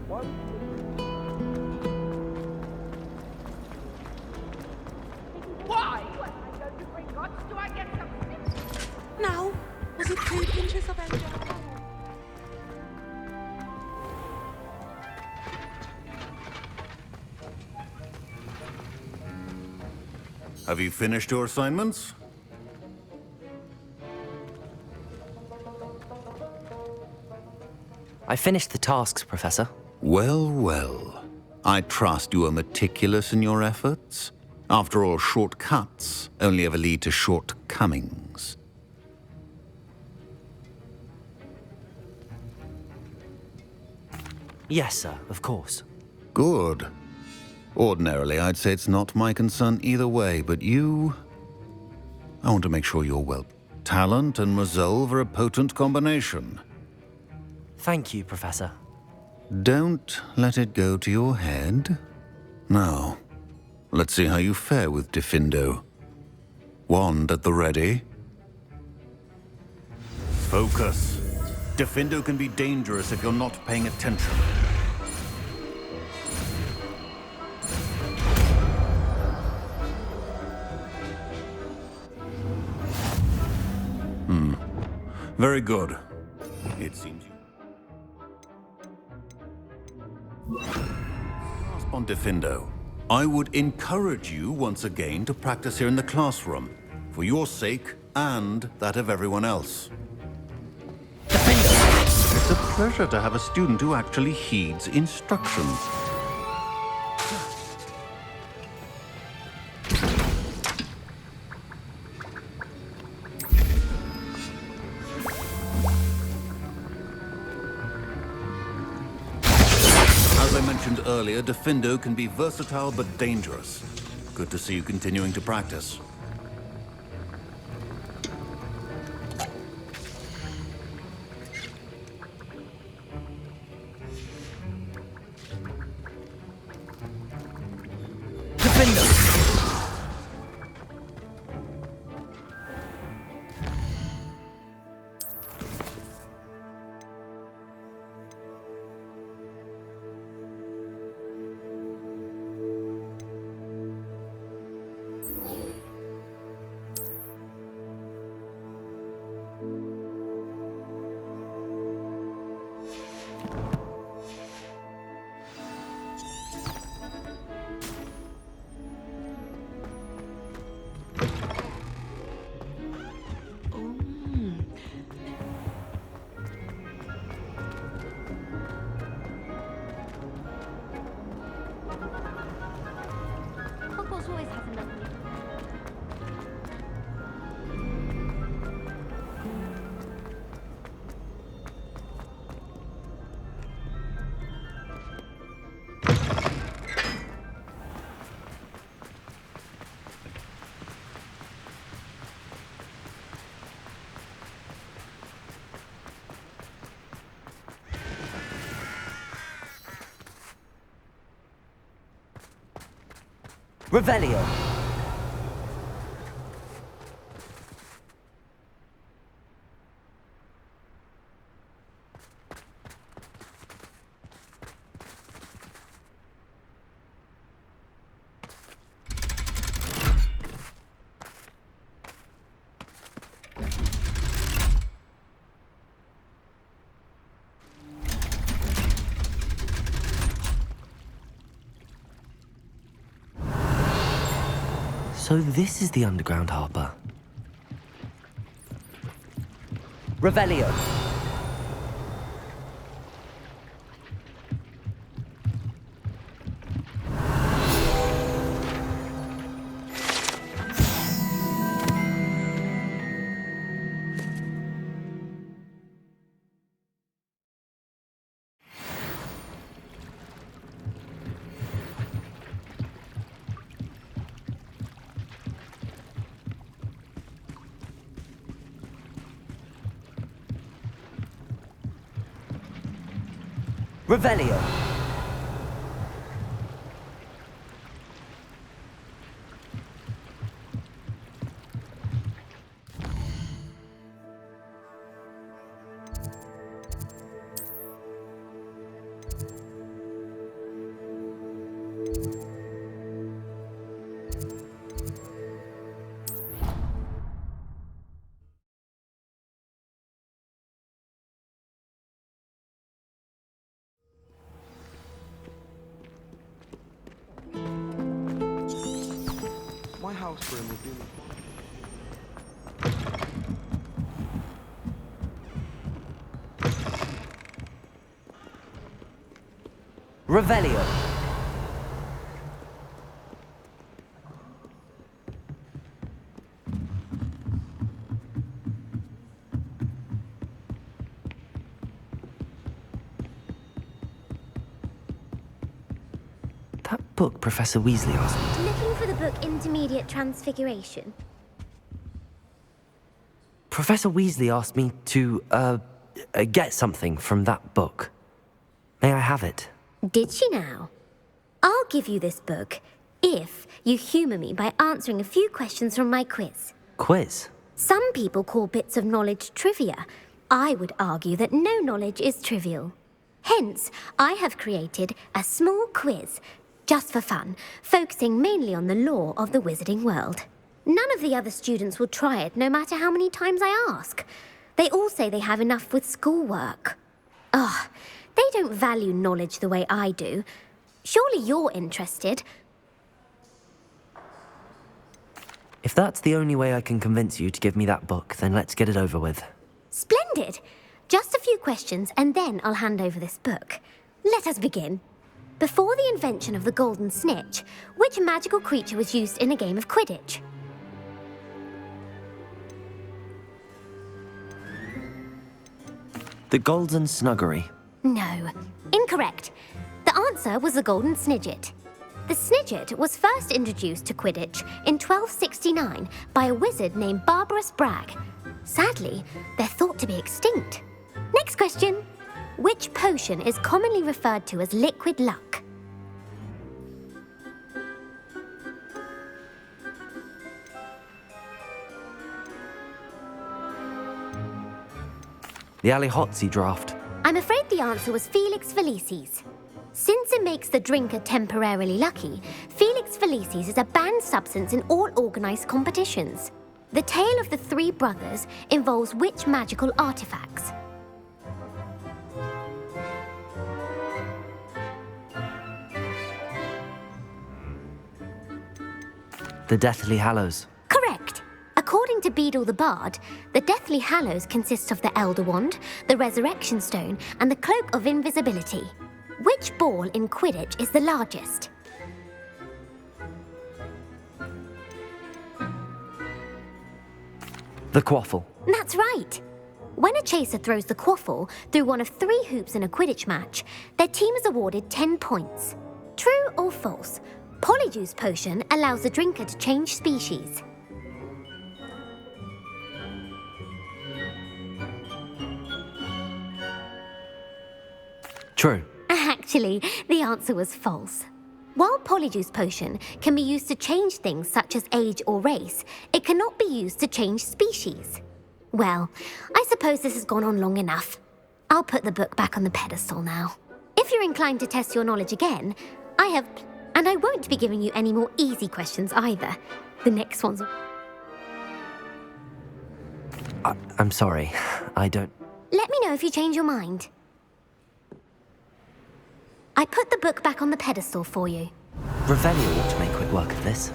Why? Do I get something? Now, was it 2 pinches of angel? Have you finished your assignments? I finished the tasks, Professor. Well, well. I trust you are meticulous in your efforts. After all, shortcuts only ever lead to shortcomings. Yes, sir, of course. Good. Ordinarily, I'd say it's not my concern either way, but you... I want to make sure you're well. Talent and resolve are a potent combination. Thank you, Professor. Don't let it go to your head. Now, let's see how you fare with Diffindo. Wand at the ready. Focus. Diffindo can be dangerous if you're not paying attention. Very good. It seems you... Grasp on Diffindo. I would encourage you once again to practice here in the classroom, for your sake and that of everyone else. Diffindo! It's a pleasure to have a student who actually heeds instructions. Earlier, Diffindo can be versatile but dangerous. Good to see you continuing to practice. Diffindo! Hogwarts always has enough money. Revelio! So this is the underground harbour. Revelio! Revelio! house for him. Revelio. That book Professor Weasley asked me. Looking for the book Intermediate Transfiguration? Professor Weasley asked me to, get something from that book. May I have it? Did she now? I'll give you this book if you humour me by answering a few questions from my quiz. Quiz? Some people call bits of knowledge trivia. I would argue that no knowledge is trivial. Hence, I have created a small quiz, just for fun, focusing mainly on the lore of the wizarding world. None of the other students will try it, no matter how many times I ask. They all say they have enough with schoolwork. Ugh, they don't value knowledge the way I do. Surely you're interested. If that's the only way I can convince you to give me that book, then let's get it over with. Splendid! Just a few questions, and then I'll hand over this book. Let us begin. Before the invention of the golden snitch, which magical creature was used in a game of Quidditch? The Golden Snuggery. No. Incorrect. The answer was the golden snidget. The snidget was first introduced to Quidditch in 1269 by a wizard named Barbarous Bragg. Sadly, they're thought to be extinct. Next question. Which potion is commonly referred to as liquid luck? The Allihotzi draft. I'm afraid the answer was Felix Felicis. Since it makes the drinker temporarily lucky, Felix Felicis is a banned substance in all organised competitions. The tale of the three brothers involves which magical artifacts? The Deathly Hallows. Correct. According to Beadle the Bard, the Deathly Hallows consists of the Elder Wand, the Resurrection Stone, and the Cloak of Invisibility. Which ball in Quidditch is the largest? The Quaffle. That's right. When a chaser throws the quaffle through one of 3 hoops in a Quidditch match, their team is awarded 10 points. True or false? Polyjuice Potion allows the drinker to change species. True. Actually, the answer was false. While Polyjuice Potion can be used to change things such as age or race, it cannot be used to change species. Well, I suppose this has gone on long enough. I'll put the book back on the pedestal now. If you're inclined to test your knowledge again, and I won't be giving you any more easy questions either. The next one's... I'm sorry. I don't... Let me know if you change your mind. I put the book back on the pedestal for you. Revelio ought to make quick work of this.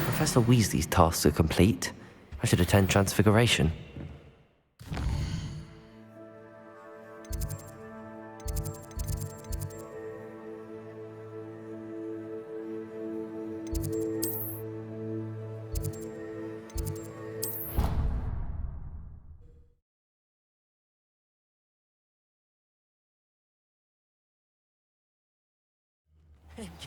Professor Weasley's tasks are complete. I should attend Transfiguration.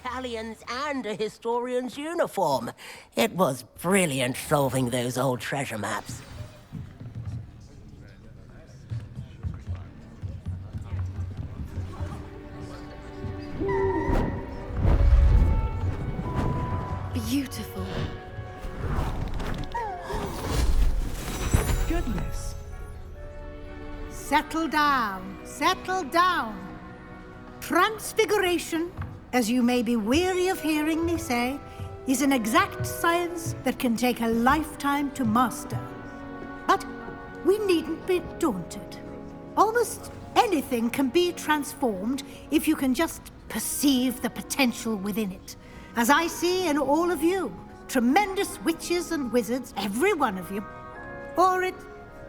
Galleons and a historian's uniform. It was brilliant solving those old treasure maps. Beautiful. Goodness. Settle down, settle down. Transfiguration, as you may be weary of hearing me say, is an exact science that can take a lifetime to master. But we needn't be daunted. Almost anything can be transformed if you can just perceive the potential within it, as I see in all of you, tremendous witches and wizards, every one of you. Or it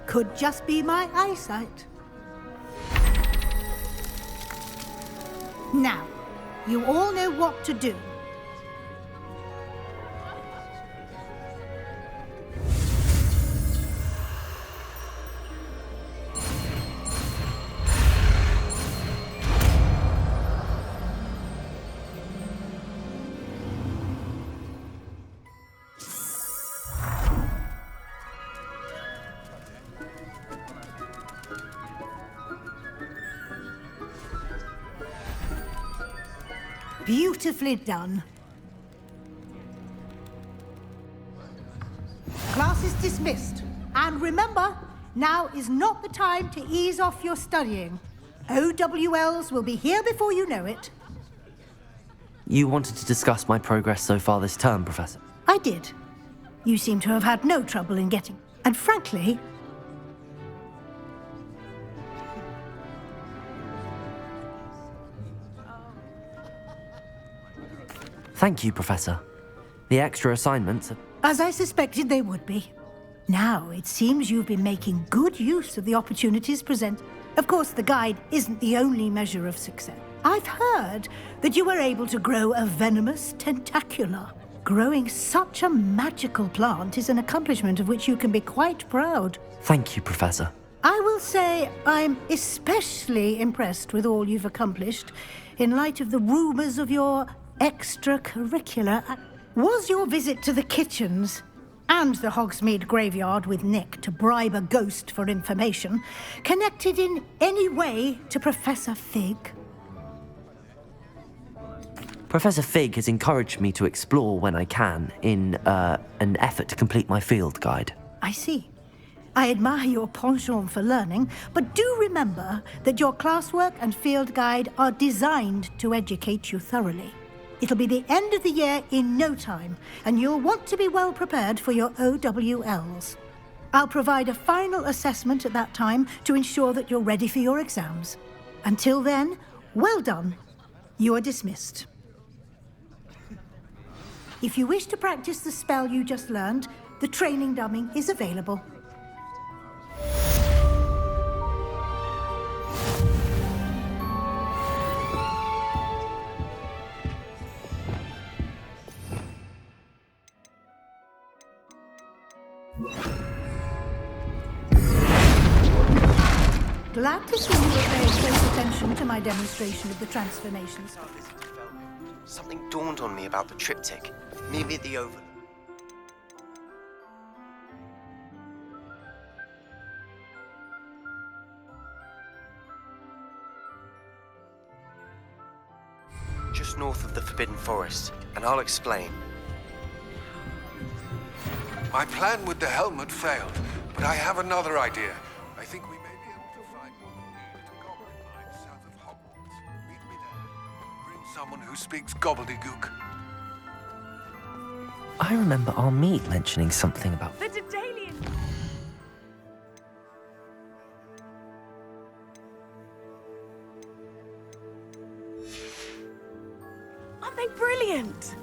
could just be my eyesight. Now, you all know what to do. Beautifully done. Class is dismissed. And remember, now is not the time to ease off your studying. OWLs will be here before you know it. You wanted to discuss my progress so far this term, Professor? I did. You seem to have had no trouble in getting. And frankly, Thank you, Professor. The extra assignments are... as I suspected they would be. Now, it seems you've been making good use of the opportunities presented. Of course, the guide isn't the only measure of success. I've heard that you were able to grow a venomous tentacula. Growing such a magical plant is an accomplishment of which you can be quite proud. Thank you, Professor. I will say I'm especially impressed with all you've accomplished in light of the rumors of your extracurricular. Was your visit to the kitchens and the Hogsmeade graveyard with Nick to bribe a ghost for information connected in any way to Professor Fig? Professor Fig has encouraged me to explore when I can in an effort to complete my field guide. I see. I admire your penchant for learning, but do remember that your classwork and field guide are designed to educate you thoroughly. It'll be the end of the year in no time, and you'll want to be well prepared for your OWLs. I'll provide a final assessment at that time to ensure that you're ready for your exams. Until then, well done. You are dismissed. If you wish to practice the spell you just learned, the training dummy is available. Glad to see you were paying close attention to my demonstration of the transformations. Something dawned on me about the triptych. Meet me at the Oval. Just north of the Forbidden Forest, and I'll explain. My plan with the helmet failed, but I have another idea. I think we may be able to find what we need at a goblin mine south of Hogwarts. Meet me there. Bring someone who speaks gobbledygook. I remember our meet mentioning something about... The Dedalian! Aren't they brilliant?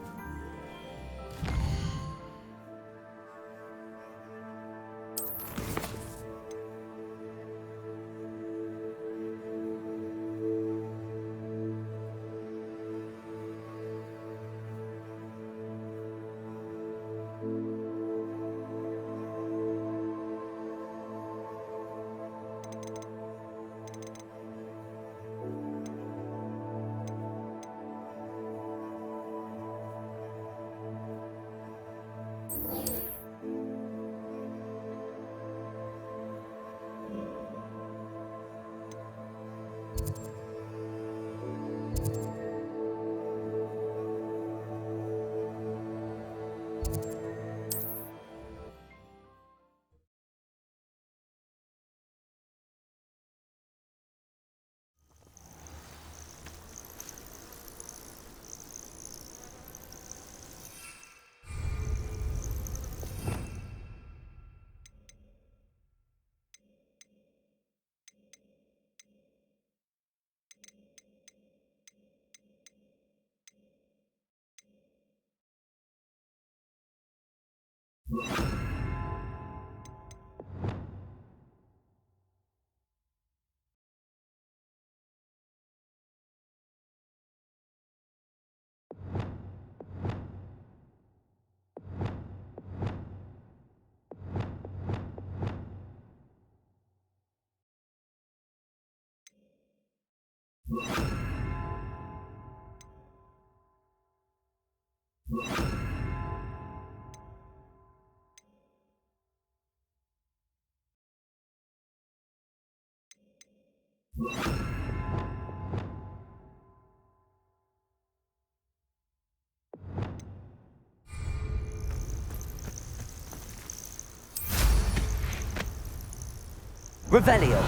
Revelio.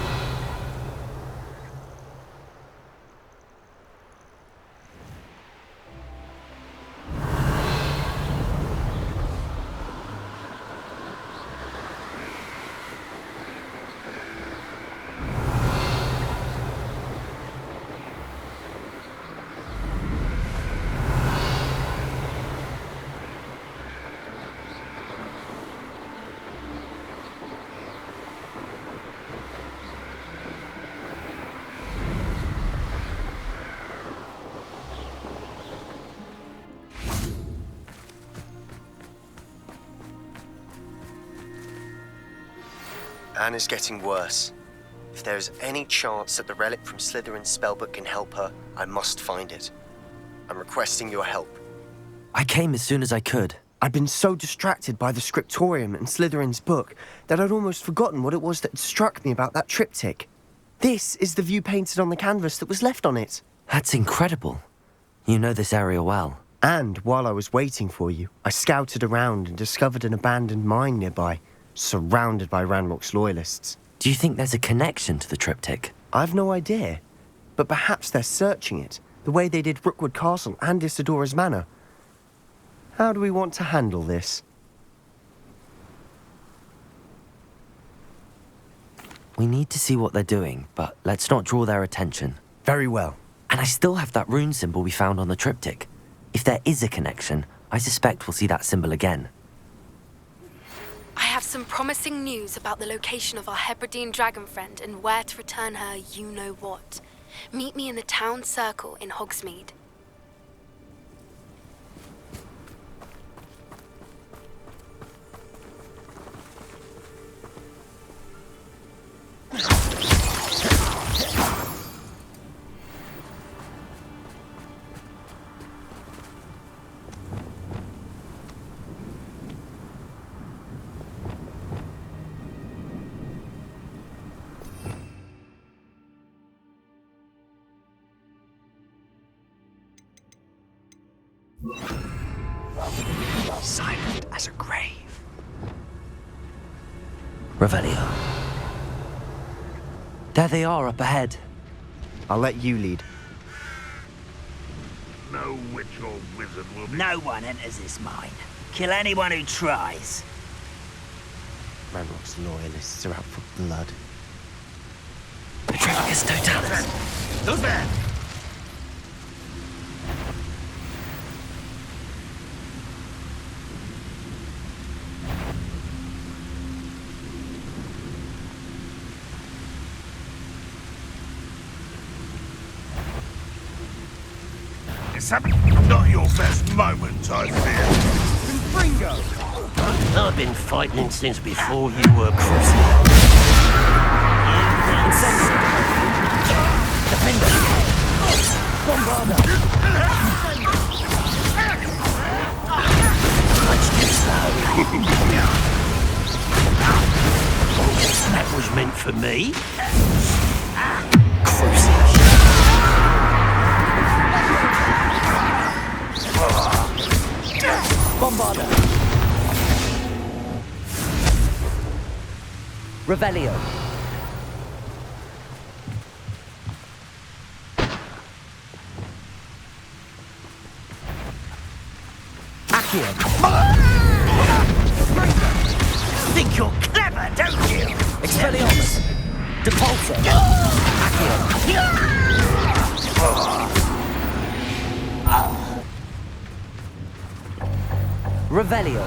Anna's getting worse. If there is any chance that the relic from Slytherin's spellbook can help her, I must find it. I'm requesting your help. I came as soon as I could. I'd been so distracted by the scriptorium and Slytherin's book that I'd almost forgotten what it was that struck me about that triptych. This is the view painted on the canvas that was left on it. That's incredible. You know this area well. And while I was waiting for you, I scouted around and discovered an abandoned mine nearby, surrounded by Ranrock's loyalists. Do you think there's a connection to the triptych? I've no idea, but perhaps they're searching it, the way they did Rookwood Castle and Isidora's Manor. How do we want to handle this? We need to see what they're doing, but let's not draw their attention. Very well. And I still have that rune symbol we found on the triptych. If there is a connection, I suspect we'll see that symbol again. I have some promising news about the location of our Hebridean dragon friend and where to return her you-know-what. Meet me in the town circle in Hogsmeade. Silent as a grave. Revelio. There they are up ahead. I'll let you lead. No witch or wizard will be... No one enters this mine. Kill anyone who tries. Ranrock's loyalists are out for blood. Petricus totalis. Those there! It's not your best moment, I fear. Bringo! I've been fighting since before you were crucified. Defender! Bombarda! Much too slow. That was meant for me. Bombarda! Revelio. Accio! Think you're clever, don't you? Expelliarmus! Depulso! Accio! Revelio.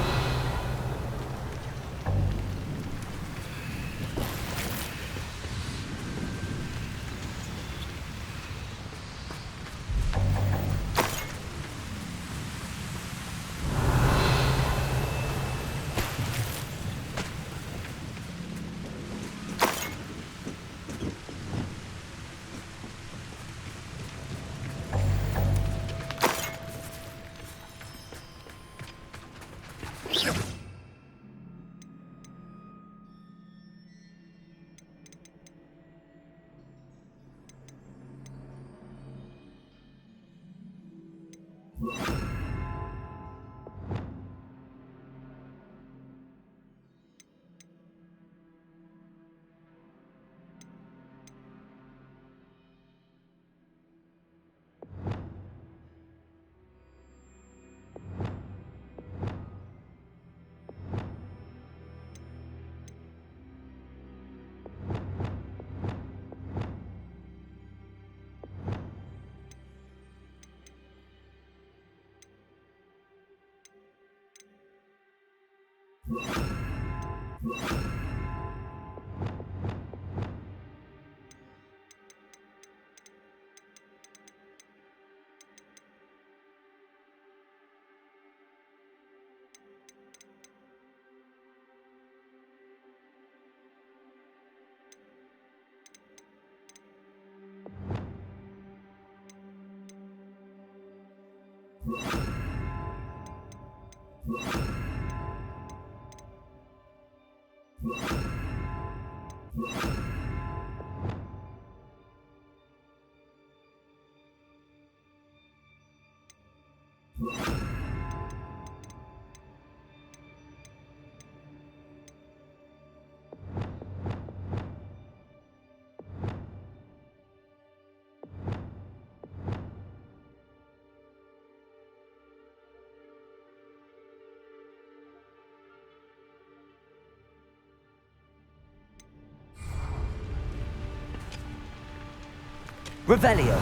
Revelio.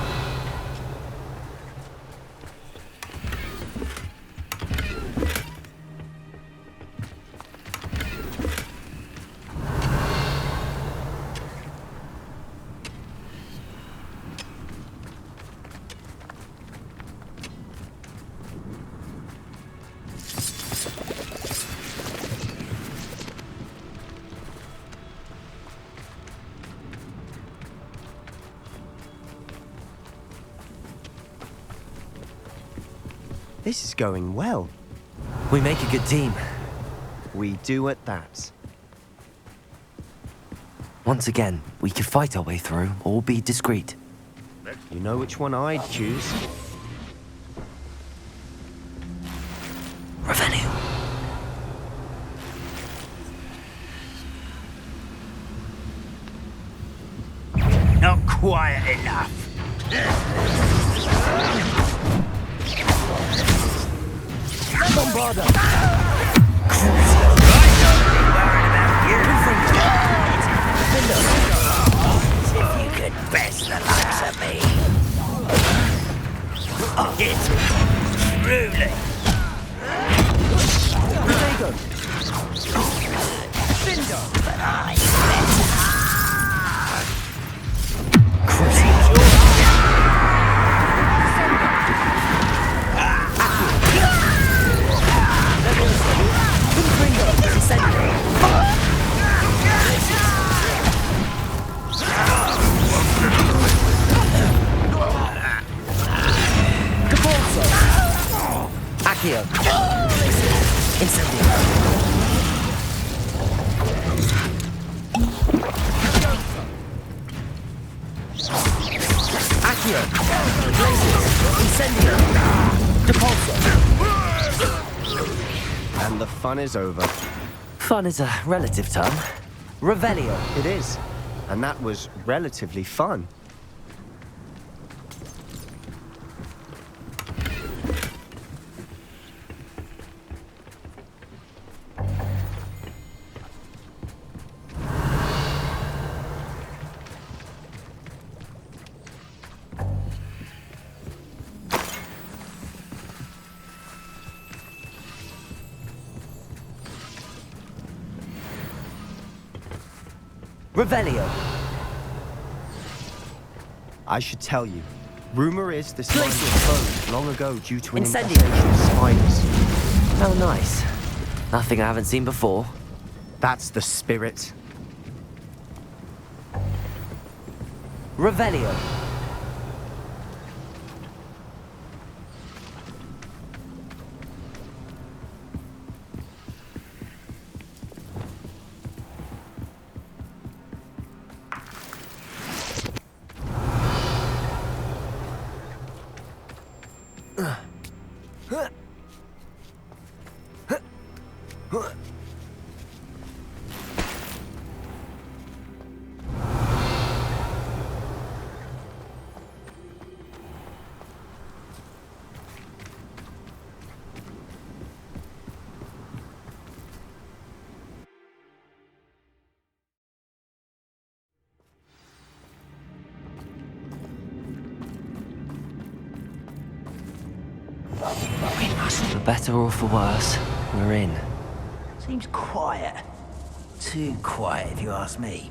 This is going well. We make a good team. We do at that. Once again, we could fight our way through or be discreet. You know which one I'd choose. Revelio. Not quiet enough. Bombarda! If you could best the likes of me. It truly. But I Accio. Incendio. Accio. Incendio. Depulso. And the fun is over. Fun is a relative term. Revelio. It is. And that was relatively fun. Revelio. I should tell you. Rumor is this mine was closed long ago due to an Incendio. infestation of spiders. How nice. Nothing I haven't seen before. That's the spirit. Revelio. We must. For better or for worse, we're in. Seems quiet. too quiet, if you ask me.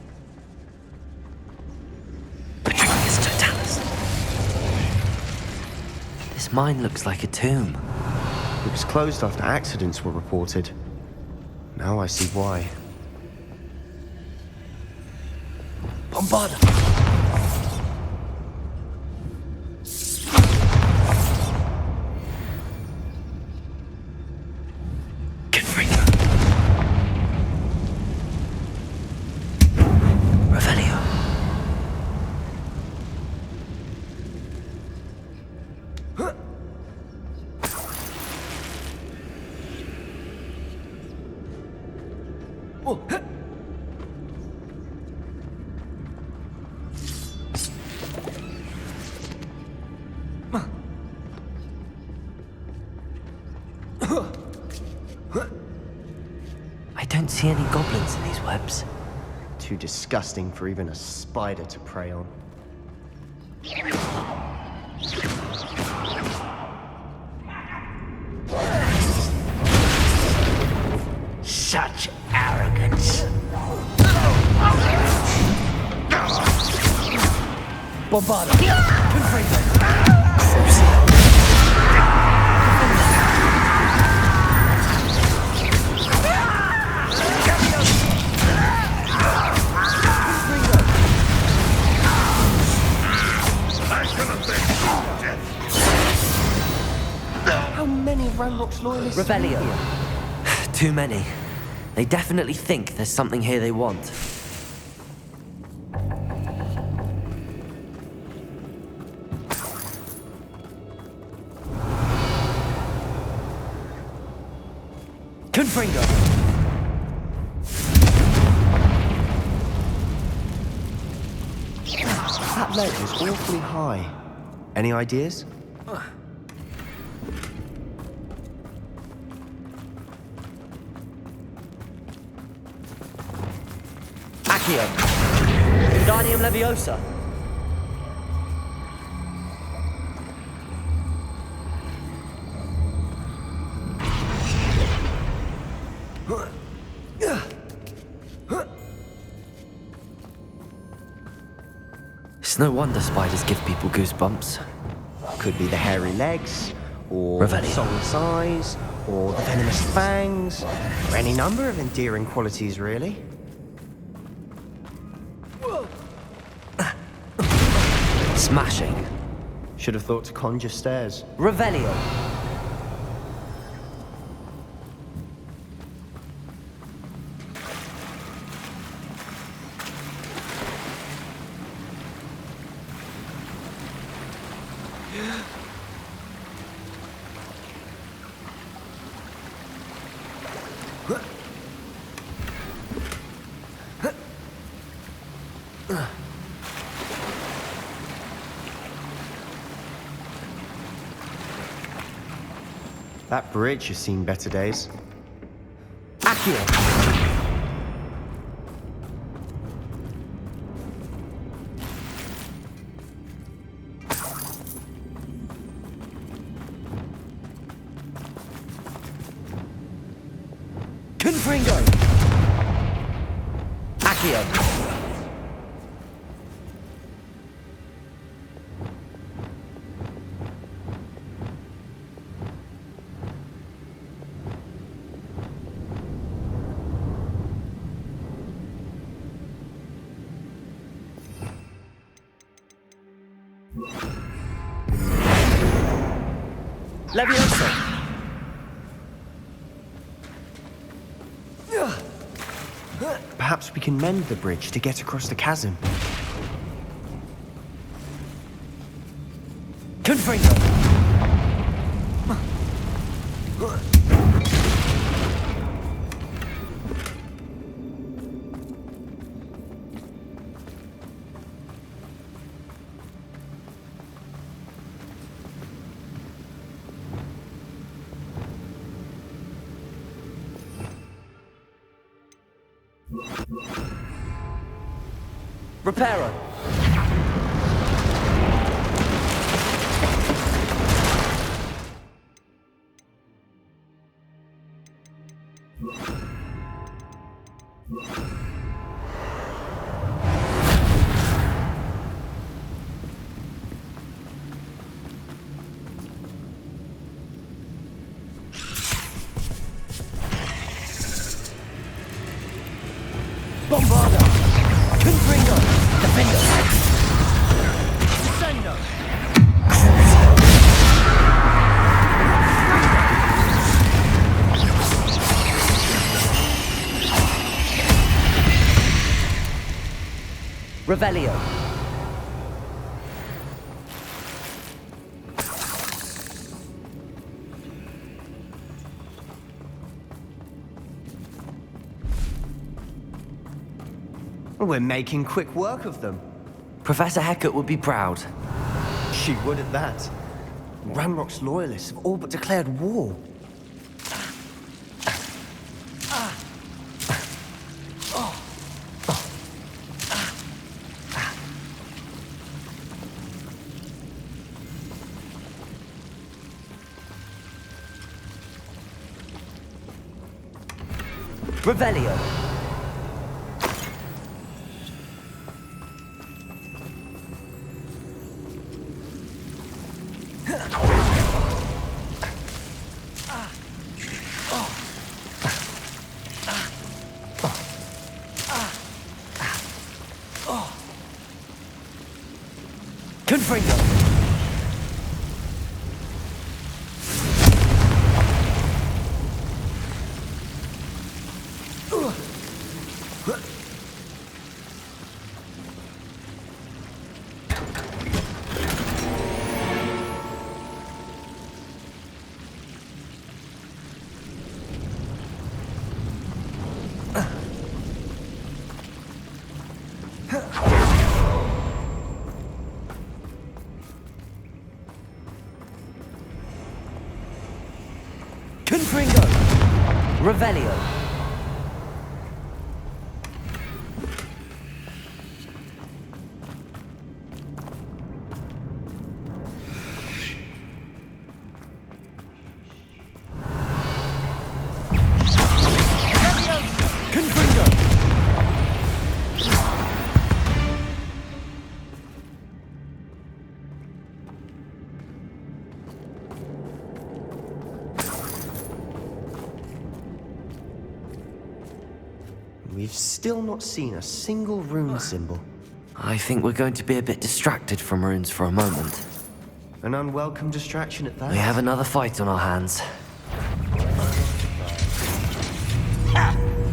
Patronus Totalis. This mine looks like a tomb. It was closed after accidents were reported. Now I see why. Bombard! I don't see any goblins in these webs. Too disgusting for even a spider to prey on. Such arrogance. Bombarda! How many Ranrock's loyalists? Revelio. Too many. They definitely think there's something here they want. Confringo! That ledge is awfully high. Any ideas? Accio. Wingardium Leviosa. It's no wonder spiders give people goosebumps. Could be the hairy legs, or Revelio. the solemn size, or the venomous fangs, or any number of endearing qualities, really. Smashing. Should have thought to conjure stairs. Revelio. That bridge has seen better days. Accio. Confringo! Accio. Leviosa! Perhaps we can mend the bridge to get across the chasm. Confringo! Reparo. Revelio. We're making quick work of them. Professor Hecat would be proud. She would at that. Ranrock's loyalists have all but declared war. Revelio. Confringo. Confringo. Revelio. We've still not seen a single rune symbol. I think we're going to be a bit distracted from runes for a moment. An unwelcome distraction at that. We have another fight on our hands.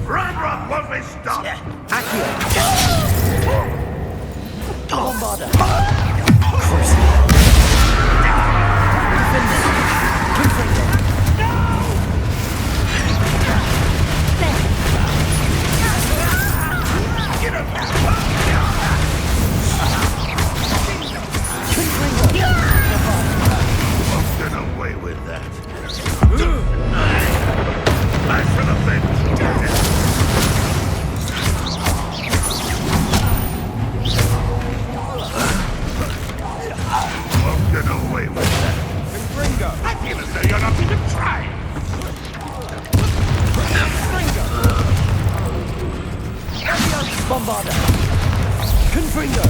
Ranrock won't be stopped! Accio! Bombarda! Get away with that. I shall avenge you. Get away with that. I feel as though you're not even trying. Bombarda! Confringo!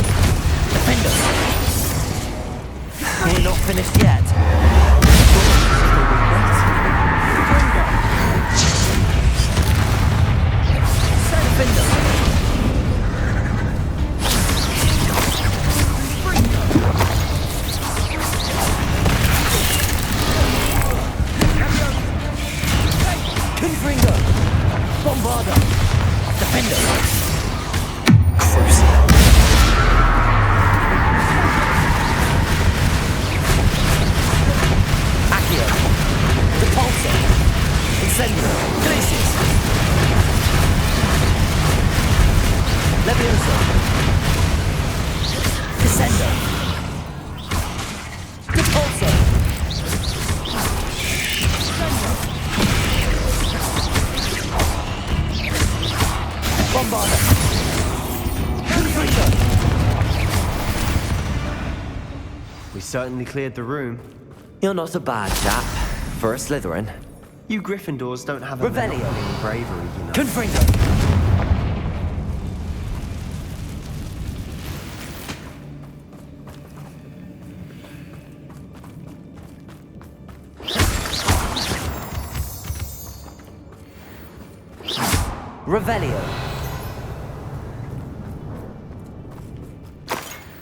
Defender! We're not finished yet. Defender! Confringo! Bombarda! Defender! Crucible! Accio! Repulsor! Incendio! Glacius! Levioso! Descendo! Repulsor! Bombarda! Confringo! We certainly cleared the room. You're not a bad chap for a Slytherin. You Gryffindors don't have a Revelio. monopoly in bravery, you know. Confringo! Revelio.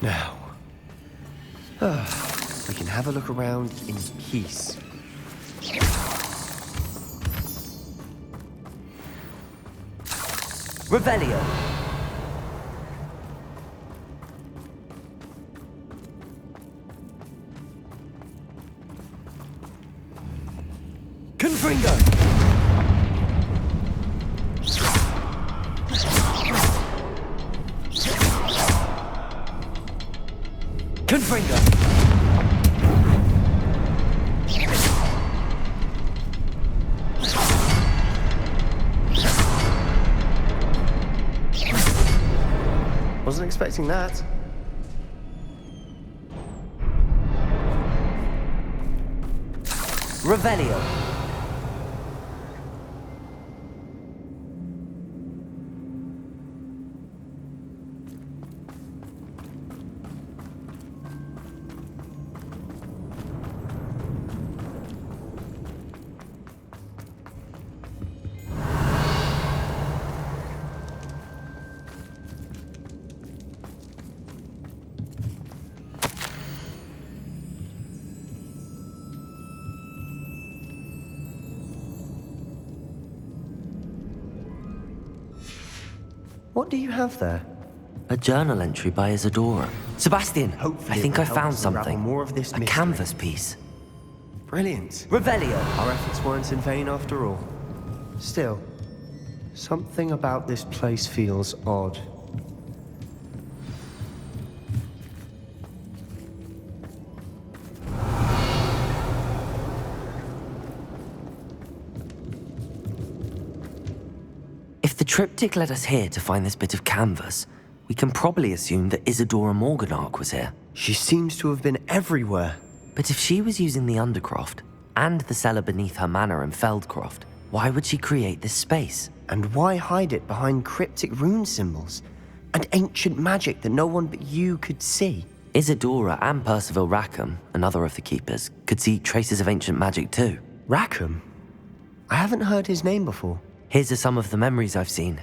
Now, we can have a look around in peace. Revelio. Confringo! Confringo! Wasn't expecting that. Revelio. What do you have there? A journal entry by Isadora. Sebastian, Hopefully I think it I will help found us unravel something. more of this a mystery. canvas piece. Brilliant. Revelio. Our efforts weren't in vain after all. Still, something about this place feels odd. If the triptych led us here to find this bit of canvas, we can probably assume that Isadora Morganach was here. She seems to have been everywhere. But if she was using the Undercroft and the cellar beneath her manor in Feldcroft, why would she create this space? And why hide it behind cryptic rune symbols and ancient magic that no one but you could see? Isadora and Percival Rackham, another of the keepers, could see traces of ancient magic too. Rackham? I haven't heard his name before. Here's are some of the memories I've seen.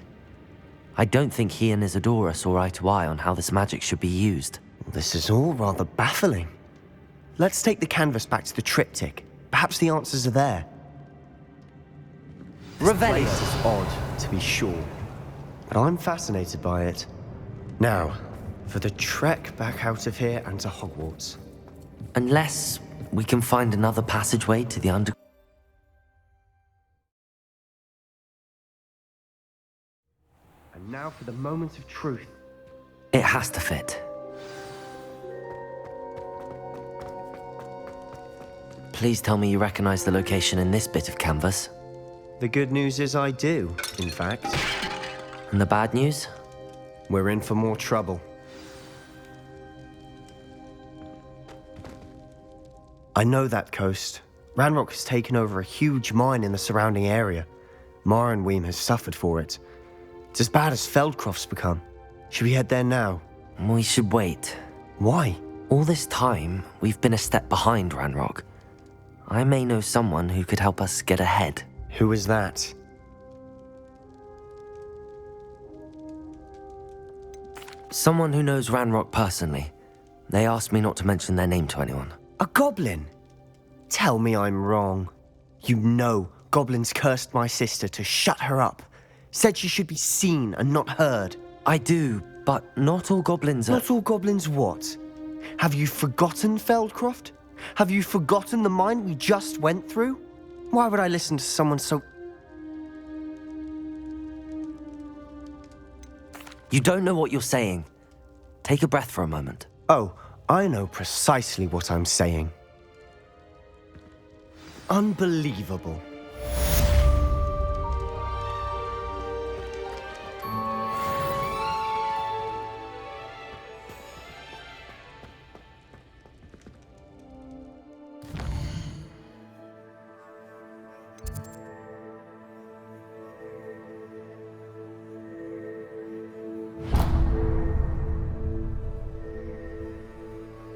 I don't think he and Isadora saw eye to eye on how this magic should be used. This is all rather baffling. Let's take the canvas back to the triptych. Perhaps the answers are there. This place is odd, to be sure, but I'm fascinated by it. Now, for the trek back out of here and to Hogwarts. Unless we can find another passageway to the under... And now for the moment of truth. It has to fit. Please tell me you recognize the location in this bit of canvas. The good news is I do, in fact. And the bad news? We're in for more trouble. I know that coast. Ranrock has taken over a huge mine in the surrounding area. Marrenweem has suffered for it. It's as bad as Feldcroft's become. Should we head there now? We should wait. Why? All this time, we've been a step behind Ranrock. I may know someone who could help us get ahead. Who is that? Someone who knows Ranrock personally. They asked me not to mention their name to anyone. A goblin? Tell me I'm wrong. You know goblins cursed my sister to shut her up. Said she should be seen and not heard. I do, but not all goblins are... Not all goblins what? Have you forgotten Feldcroft? Have you forgotten the mine we just went through? Why would I listen to someone so... You don't know what you're saying. Take a breath for a moment. Oh, I know precisely what I'm saying. Unbelievable.